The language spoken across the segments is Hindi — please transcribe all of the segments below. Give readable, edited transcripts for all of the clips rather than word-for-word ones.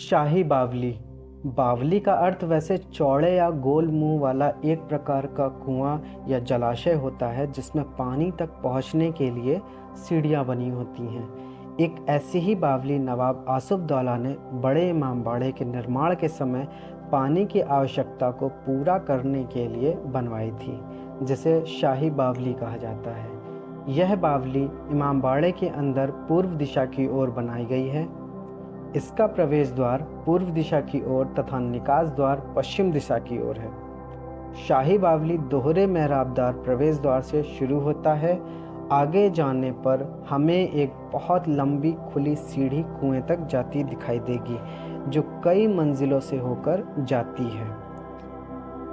शाही बावली। बावली का अर्थ वैसे चौड़े या गोल मुंह वाला एक प्रकार का कुआं या जलाशय होता है जिसमें पानी तक पहुंचने के लिए सीढ़ियां बनी होती हैं। एक ऐसी ही बावली नवाब आसिफउद्दौला ने बड़े इमामबाड़े के निर्माण के समय पानी की आवश्यकता को पूरा करने के लिए बनवाई थी, जिसे शाही बावली कहा जाता है। यह बावली इमामबाड़े के अंदर पूर्व दिशा की ओर बनाई गई है। इसका प्रवेश द्वार पूर्व दिशा की ओर तथा निकास द्वार पश्चिम दिशा की ओर है। शाही बावली दोहरे मेहराबदार प्रवेश द्वार से शुरू होता है। आगे जाने पर हमें एक बहुत लंबी खुली सीढ़ी कुएं तक जाती दिखाई देगी, जो कई मंजिलों से होकर जाती है।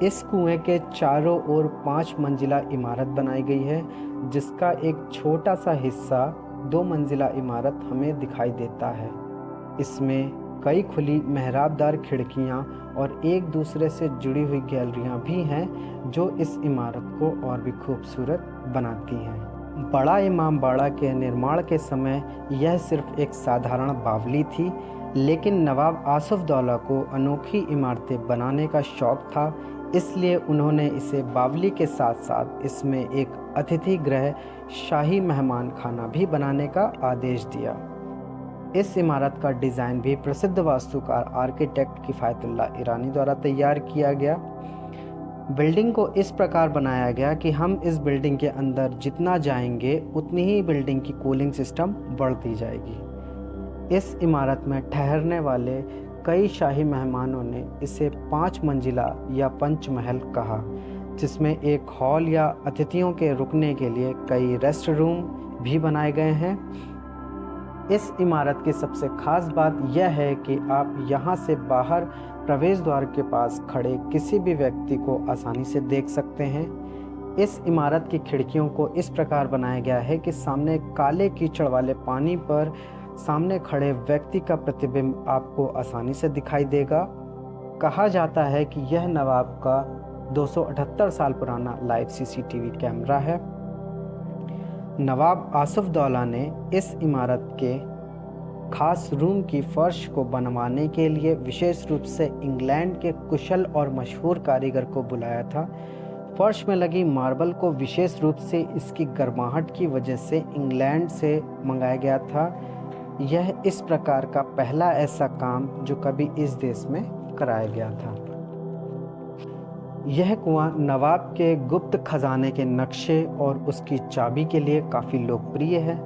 इस कुएं के चारों ओर 5 मंजिला इमारत बनाई गई है, जिसका एक छोटा सा हिस्सा 2 मंजिला इमारत हमें दिखाई देता है। इसमें कई खुली मेहराबदार खिड़कियां और एक दूसरे से जुड़ी हुई गैलरियां भी हैं, जो इस इमारत को और भी खूबसूरत बनाती हैं। बड़ा इमामबाड़ा के निर्माण के समय यह सिर्फ एक साधारण बावली थी, लेकिन नवाब आसिफउद्दौला को अनोखी इमारतें बनाने का शौक था, इसलिए उन्होंने इसे बावली के साथ साथ इसमें एक अतिथि गृह, शाही मेहमान खाना भी बनाने का आदेश दिया। इस इमारत का डिज़ाइन भी प्रसिद्ध वास्तुकार आर्किटेक्ट किफ़ायतुल्लाह ईरानी द्वारा तैयार किया गया। बिल्डिंग को इस प्रकार बनाया गया कि हम इस बिल्डिंग के अंदर जितना जाएंगे उतनी ही बिल्डिंग की कूलिंग सिस्टम बढ़ती जाएगी। इस इमारत में ठहरने वाले कई शाही मेहमानों ने इसे 5 मंजिला या पंचमहल कहा, जिसमें एक हॉल या अतिथियों के रुकने के लिए कई रेस्ट रूम भी बनाए गए हैं। इस इमारत की सबसे खास बात यह है कि आप यहाँ से बाहर प्रवेश द्वार के पास खड़े किसी भी व्यक्ति को आसानी से देख सकते हैं। इस इमारत की खिड़कियों को इस प्रकार बनाया गया है कि सामने काले कीचड़ वाले पानी पर सामने खड़े व्यक्ति का प्रतिबिंब आपको आसानी से दिखाई देगा। कहा जाता है कि यह नवाब का 278 साल पुराना लाइव सीसीटीवी कैमरा है। नवाब आसिफउद्दौला ने इस इमारत के खास रूम की फर्श को बनवाने के लिए विशेष रूप से इंग्लैंड के कुशल और मशहूर कारीगर को बुलाया था। फर्श में लगी मार्बल को विशेष रूप से इसकी गर्माहट की वजह से इंग्लैंड से मंगाया गया था। यह इस प्रकार का पहला ऐसा काम जो कभी इस देश में कराया गया था। यह कुआं नवाब के गुप्त खजाने के नक्शे और उसकी चाबी के लिए काफ़ी लोकप्रिय है।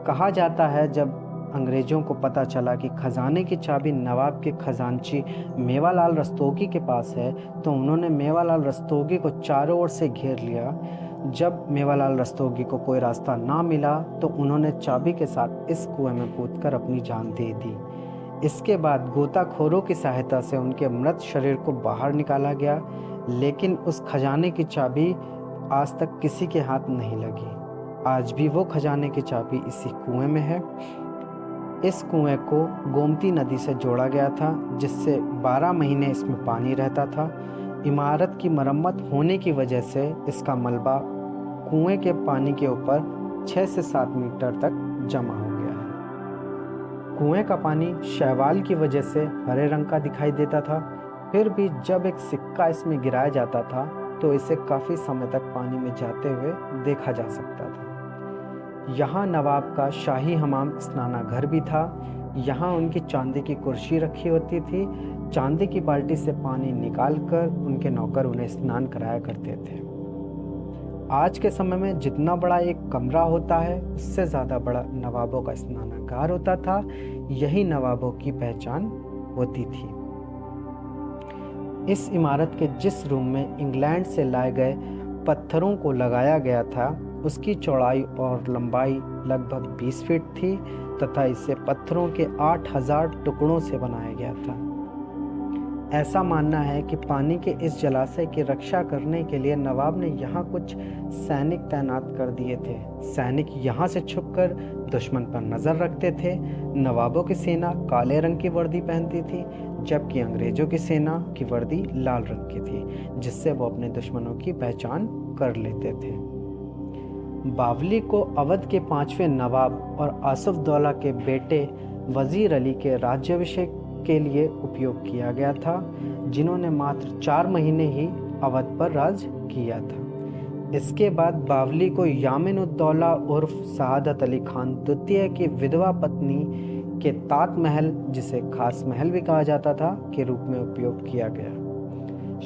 कहा जाता है जब अंग्रेज़ों को पता चला कि खजाने की चाबी नवाब के खजांची मेवालाल रस्तोगी के पास है, तो उन्होंने मेवालाल रस्तोगी को चारों ओर से घेर लिया। जब मेवालाल रस्तोगी को कोई रास्ता ना मिला तो उन्होंने चाबी के साथ इस कुएं में कूदकर अपनी जान दे दी। इसके बाद गोताखोरों की सहायता से उनके मृत शरीर को बाहर निकाला गया, लेकिन उस खजाने की चाबी आज तक किसी के हाथ नहीं लगी। आज भी वो खजाने की चाबी इसी कुएं में है। इस कुएं को गोमती नदी से जोड़ा गया था, जिससे 12 महीने इसमें पानी रहता था। इमारत की मरम्मत होने की वजह से इसका मलबा कुएं के पानी के ऊपर 6 से 7 मीटर तक जमा हो गया है। कुएं का पानी शैवाल की वजह से हरे रंग का दिखाई देता था। फिर भी जब एक सिक्का इसमें गिराया जाता था तो इसे काफ़ी समय तक पानी में जाते हुए देखा जा सकता था। यहाँ नवाब का शाही हमाम स्नानाघर भी था। यहाँ उनकी चांदी की कुर्सी रखी होती थी। चांदी की बाल्टी से पानी निकालकर उनके नौकर उन्हें स्नान कराया करते थे। आज के समय में जितना बड़ा एक कमरा होता है, उससे ज़्यादा बड़ा नवाबों का स्नानागार होता था। यही नवाबों की पहचान होती थी। इस इमारत के जिस रूम में इंग्लैंड से लाए गए पत्थरों को लगाया गया था, उसकी चौड़ाई और लंबाई लगभग 20 फीट थी तथा इसे पत्थरों के 8000 टुकड़ों से बनाया गया था। ऐसा मानना है कि पानी के इस जलाशय की रक्षा करने के लिए नवाब ने यहाँ कुछ सैनिक तैनात कर दिए थे। सैनिक यहाँ से छुपकर दुश्मन पर नज़र रखते थे। नवाबों की सेना काले रंग की वर्दी पहनती थी, जबकि अंग्रेज़ों की सेना की वर्दी लाल रंग की थी, जिससे वो अपने दुश्मनों की पहचान कर लेते थे। बावली को अवध के 5वें नवाब और आसिफउद्दौला के बेटे वजीर अली के राज्याभिषेक के लिए उपयोग किया गया था, जिन्होंने मात्र 4 महीने ही अवध पर राज किया था। इसके बाद बावली को यामिन-उद-दौला उर्फ शहादत अली खान द्वितीय की विधवा पत्नी के ताज महल, जिसे खास महल भी कहा जाता था, के रूप में उपयोग किया गया।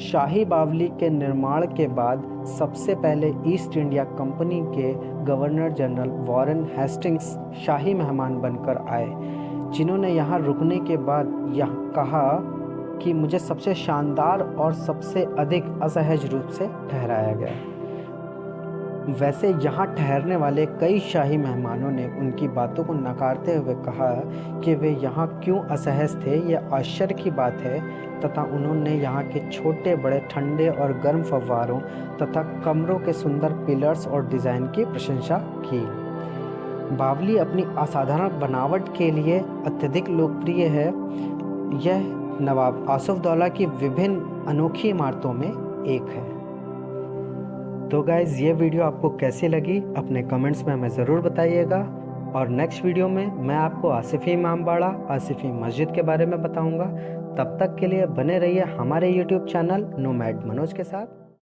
शाही बावली के निर्माण के बाद सबसे पहले ईस्ट इंडिया कंपनी के गवर्नर जनरल वॉरेन हेस्टिंग्स शाही मेहमान बनकर आए, जिन्होंने यहाँ रुकने के बाद यह कहा कि मुझे सबसे शानदार और सबसे अधिक असहज रूप से ठहराया गया। वैसे यहाँ ठहरने वाले कई शाही मेहमानों ने उनकी बातों को नकारते हुए कहा कि वे यहाँ क्यों असहज थे, यह आश्चर्य की बात है, तथा उन्होंने यहाँ के छोटे बड़े ठंडे और गर्म फव्वारों तथा कमरों के सुंदर पिलर्स और डिज़ाइन की प्रशंसा की। बावली अपनी असाधारण बनावट के लिए अत्यधिक लोकप्रिय है। यह नवाब आसिफउद्दौला की विभिन्न अनोखी इमारतों में एक है। तो गाइज़, ये वीडियो आपको कैसी लगी अपने कमेंट्स में हमें ज़रूर बताइएगा, और नेक्स्ट वीडियो में मैं आपको आसिफी इमामबाड़ा, आसिफी मस्जिद के बारे में बताऊंगा। तब तक के लिए बने रहिए हमारे यूट्यूब चैनल नोमैड मनोज के साथ।